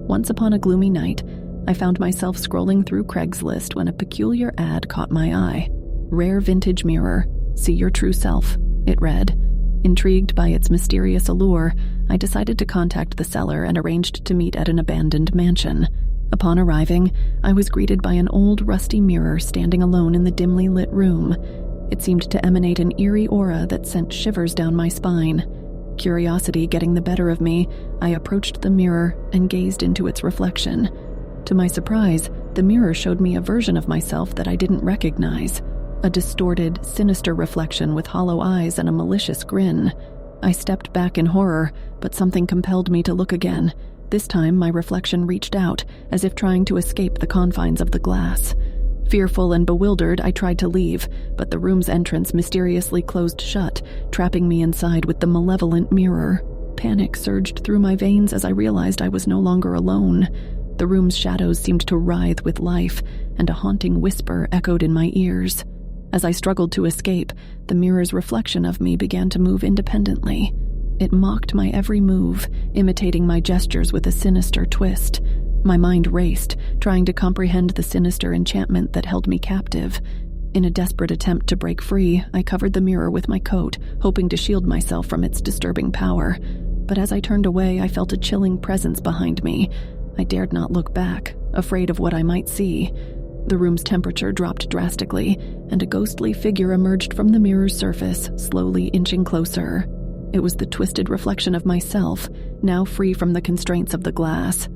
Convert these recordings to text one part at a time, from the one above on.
Once upon a gloomy night, I found myself scrolling through Craigslist when a peculiar ad caught my eye. Rare vintage mirror, see your true self, it read. Intrigued by its mysterious allure, I decided to contact the seller and arranged to meet at an abandoned mansion. Upon arriving, I was greeted by an old rusty mirror standing alone in the dimly lit room. It seemed to emanate an eerie aura that sent shivers down my spine. Curiosity getting the better of me, I approached the mirror and gazed into its reflection. To my surprise, the mirror showed me a version of myself that I didn't recognize. A distorted, sinister reflection with hollow eyes and a malicious grin. I stepped back in horror, but something compelled me to look again. This time, my reflection reached out, as if trying to escape the confines of the glass. Fearful and bewildered, I tried to leave, but the room's entrance mysteriously closed shut, trapping me inside with the malevolent mirror. Panic surged through my veins as I realized I was no longer alone. The room's shadows seemed to writhe with life, and a haunting whisper echoed in my ears. As I struggled to escape, the mirror's reflection of me began to move independently. It mocked my every move, imitating my gestures with a sinister twist. My mind raced, trying to comprehend the sinister enchantment that held me captive. In a desperate attempt to break free, I covered the mirror with my coat, hoping to shield myself from its disturbing power. But as I turned away, I felt a chilling presence behind me. I dared not look back, afraid of what I might see. The room's temperature dropped drastically, and a ghostly figure emerged from the mirror's surface, slowly inching closer. It was the twisted reflection of myself, now free from the constraints of the glass.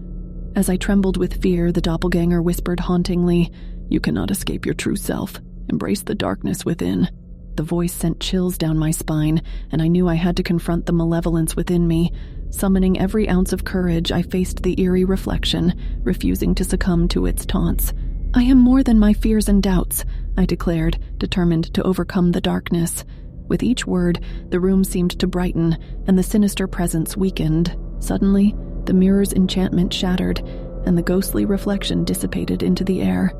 As I trembled with fear, the doppelganger whispered hauntingly, "You cannot escape your true self. Embrace the darkness within." The voice sent chills down my spine, and I knew I had to confront the malevolence within me. Summoning every ounce of courage, I faced the eerie reflection, refusing to succumb to its taunts. "I am more than my fears and doubts," I declared, determined to overcome the darkness. With each word, the room seemed to brighten, and the sinister presence weakened. Suddenly, the mirror's enchantment shattered, and the ghostly reflection dissipated into the air.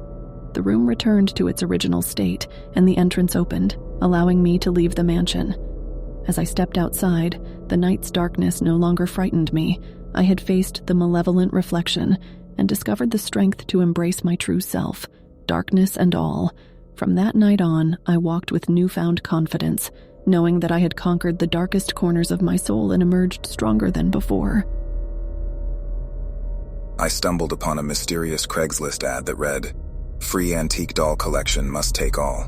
The room returned to its original state, and the entrance opened, allowing me to leave the mansion. As I stepped outside, the night's darkness no longer frightened me. I had faced the malevolent reflection and discovered the strength to embrace my true self, darkness and all. From that night on, I walked with newfound confidence, knowing that I had conquered the darkest corners of my soul and emerged stronger than before. I stumbled upon a mysterious Craigslist ad that read, "Free antique doll collection, must take all."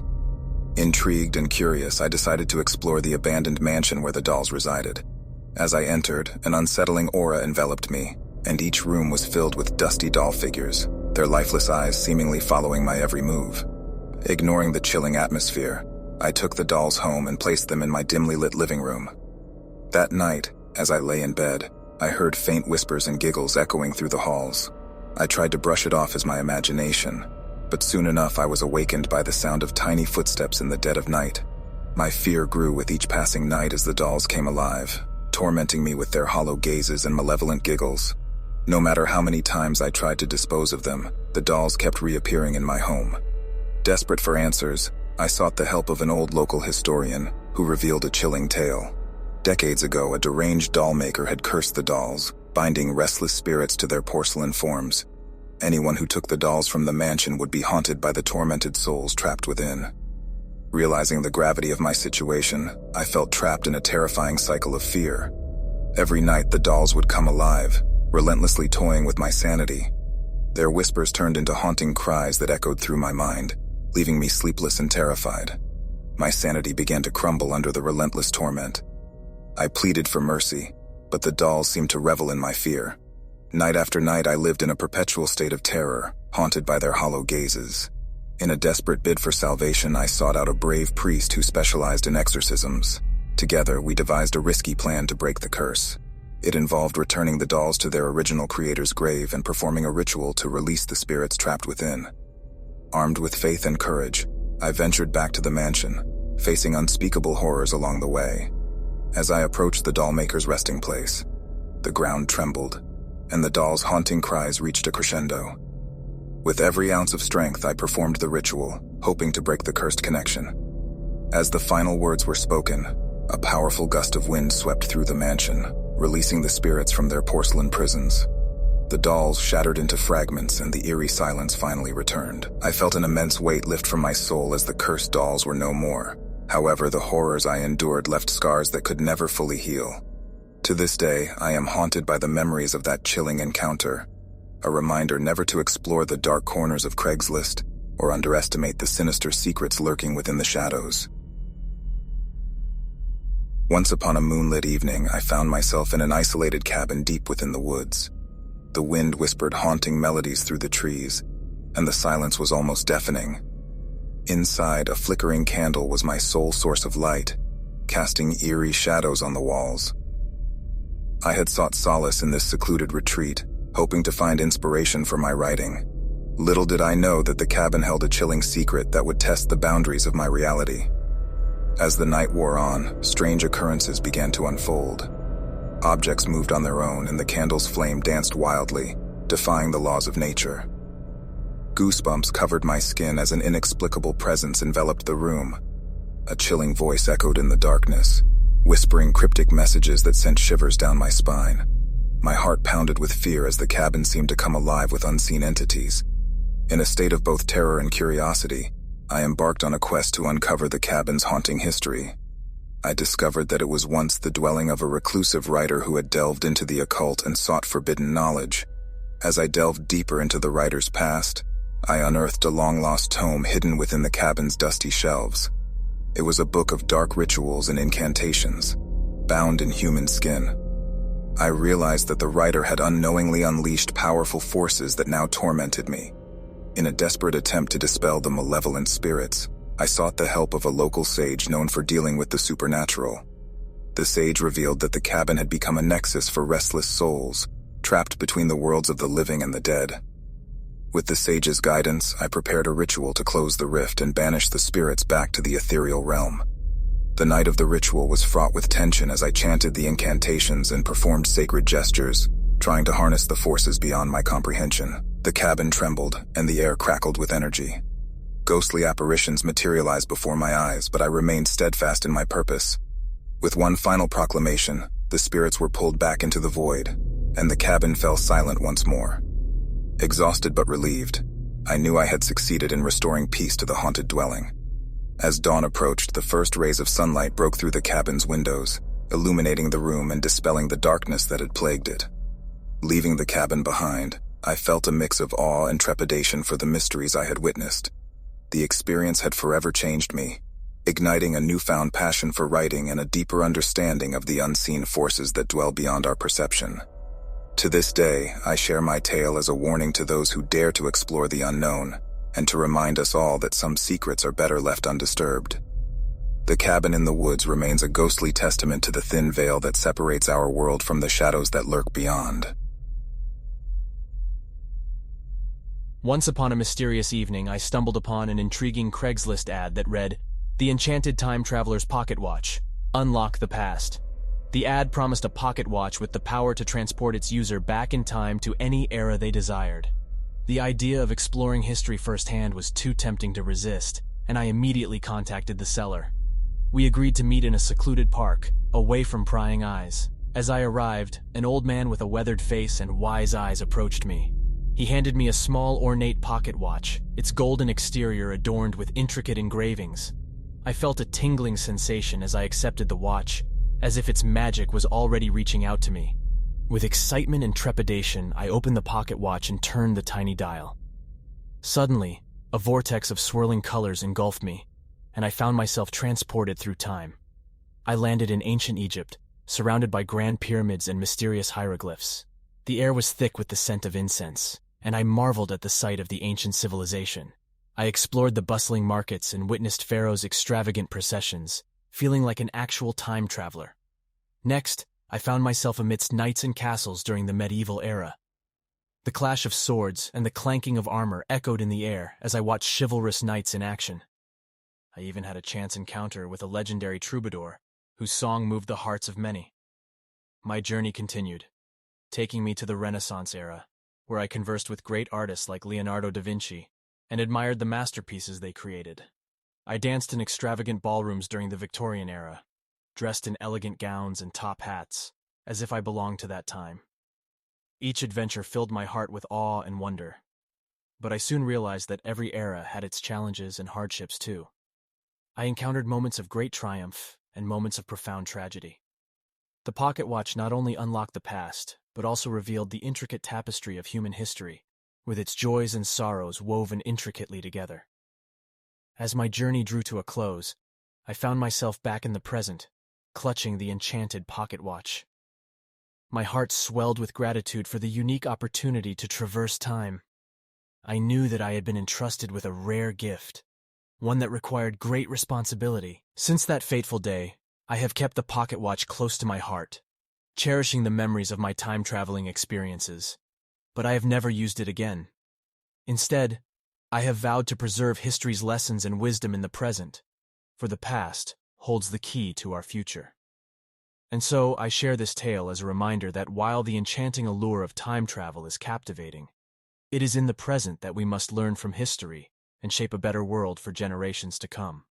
Intrigued and curious, I decided to explore the abandoned mansion where the dolls resided. As I entered, an unsettling aura enveloped me, and each room was filled with dusty doll figures, their lifeless eyes seemingly following my every move. Ignoring the chilling atmosphere, I took the dolls home and placed them in my dimly lit living room. That night, as I lay in bed, I heard faint whispers and giggles echoing through the halls. I tried to brush it off as my imagination, but soon enough I was awakened by the sound of tiny footsteps in the dead of night. My fear grew with each passing night as the dolls came alive, tormenting me with their hollow gazes and malevolent giggles. No matter how many times I tried to dispose of them, the dolls kept reappearing in my home. Desperate for answers, I sought the help of an old local historian who revealed a chilling tale. Decades ago, a deranged doll maker had cursed the dolls, binding restless spirits to their porcelain forms. Anyone who took the dolls from the mansion would be haunted by the tormented souls trapped within. Realizing the gravity of my situation, I felt trapped in a terrifying cycle of fear. Every night the dolls would come alive, relentlessly toying with my sanity. Their whispers turned into haunting cries that echoed through my mind, leaving me sleepless and terrified. My sanity began to crumble under the relentless torment. I pleaded for mercy, but the dolls seemed to revel in my fear. Night after night I lived in a perpetual state of terror, haunted by their hollow gazes. In a desperate bid for salvation, I sought out a brave priest who specialized in exorcisms. Together, we devised a risky plan to break the curse. It involved returning the dolls to their original creator's grave and performing a ritual to release the spirits trapped within. Armed with faith and courage, I ventured back to the mansion, facing unspeakable horrors along the way. As I approached the dollmaker's resting place, the ground trembled, and the doll's haunting cries reached a crescendo. With every ounce of strength, I performed the ritual, hoping to break the cursed connection. As the final words were spoken, a powerful gust of wind swept through the mansion, releasing the spirits from their porcelain prisons. The dolls shattered into fragments and the eerie silence finally returned. I felt an immense weight lift from my soul as the cursed dolls were no more. However, the horrors I endured left scars that could never fully heal. To this day, I am haunted by the memories of that chilling encounter, a reminder never to explore the dark corners of Craigslist or underestimate the sinister secrets lurking within the shadows. Once upon a moonlit evening, I found myself in an isolated cabin deep within the woods. The wind whispered haunting melodies through the trees, and the silence was almost deafening. Inside, a flickering candle was my sole source of light, casting eerie shadows on the walls. I had sought solace in this secluded retreat, hoping to find inspiration for my writing. Little did I know that the cabin held a chilling secret that would test the boundaries of my reality. As the night wore on, strange occurrences began to unfold. Objects moved on their own, and the candle's flame danced wildly, defying the laws of nature. Goosebumps covered my skin as an inexplicable presence enveloped the room. A chilling voice echoed in the darkness, whispering cryptic messages that sent shivers down my spine. My heart pounded with fear as the cabin seemed to come alive with unseen entities. In a state of both terror and curiosity, I embarked on a quest to uncover the cabin's haunting history. I discovered that it was once the dwelling of a reclusive writer who had delved into the occult and sought forbidden knowledge. As I delved deeper into the writer's past, I unearthed a long-lost tome hidden within the cabin's dusty shelves. It was a book of dark rituals and incantations, bound in human skin. I realized that the writer had unknowingly unleashed powerful forces that now tormented me. In a desperate attempt to dispel the malevolent spirits, I sought the help of a local sage known for dealing with the supernatural. The sage revealed that the cabin had become a nexus for restless souls, trapped between the worlds of the living and the dead. With the sage's guidance, I prepared a ritual to close the rift and banish the spirits back to the ethereal realm. The night of the ritual was fraught with tension as I chanted the incantations and performed sacred gestures, trying to harness the forces beyond my comprehension. The cabin trembled, and the air crackled with energy. Ghostly apparitions materialized before my eyes, but I remained steadfast in my purpose. With one final proclamation, the spirits were pulled back into the void, and the cabin fell silent once more. Exhausted but relieved, I knew I had succeeded in restoring peace to the haunted dwelling. As dawn approached, the first rays of sunlight broke through the cabin's windows, illuminating the room and dispelling the darkness that had plagued it. Leaving the cabin behind, I felt a mix of awe and trepidation for the mysteries I had witnessed. The experience had forever changed me, igniting a newfound passion for writing and a deeper understanding of the unseen forces that dwell beyond our perception. To this day, I share my tale as a warning to those who dare to explore the unknown, and to remind us all that some secrets are better left undisturbed. The cabin in the woods remains a ghostly testament to the thin veil that separates our world from the shadows that lurk beyond. Once upon a mysterious evening, I stumbled upon an intriguing Craigslist ad that read, "The Enchanted Time Traveler's Pocket Watch. Unlock the Past." The ad promised a pocket watch with the power to transport its user back in time to any era they desired. The idea of exploring history firsthand was too tempting to resist, and I immediately contacted the seller. We agreed to meet in a secluded park, away from prying eyes. As I arrived, an old man with a weathered face and wise eyes approached me. He handed me a small, ornate pocket watch, its golden exterior adorned with intricate engravings. I felt a tingling sensation as I accepted the watch, as if its magic was already reaching out to me. With excitement and trepidation, I opened the pocket watch and turned the tiny dial. Suddenly, a vortex of swirling colors engulfed me, and I found myself transported through time. I landed in ancient Egypt, surrounded by grand pyramids and mysterious hieroglyphs. The air was thick with the scent of incense, and I marveled at the sight of the ancient civilization. I explored the bustling markets and witnessed Pharaoh's extravagant processions, feeling like an actual time traveler. Next, I found myself amidst knights and castles during the medieval era. The clash of swords and the clanking of armor echoed in the air as I watched chivalrous knights in action. I even had a chance encounter with a legendary troubadour, whose song moved the hearts of many. My journey continued, taking me to the Renaissance era, where I conversed with great artists like Leonardo da Vinci and admired the masterpieces they created. I danced in extravagant ballrooms during the Victorian era, dressed in elegant gowns and top hats, as if I belonged to that time. Each adventure filled my heart with awe and wonder. But I soon realized that every era had its challenges and hardships too. I encountered moments of great triumph and moments of profound tragedy. The pocket watch not only unlocked the past, but also revealed the intricate tapestry of human history, with its joys and sorrows woven intricately together. As my journey drew to a close, I found myself back in the present, clutching the enchanted pocket watch. My heart swelled with gratitude for the unique opportunity to traverse time. I knew that I had been entrusted with a rare gift, one that required great responsibility. Since that fateful day, I have kept the pocket watch close to my heart, cherishing the memories of my time-traveling experiences. But I have never used it again. Instead, I have vowed to preserve history's lessons and wisdom in the present, for the past holds the key to our future. And so I share this tale as a reminder that while the enchanting allure of time travel is captivating, it is in the present that we must learn from history and shape a better world for generations to come.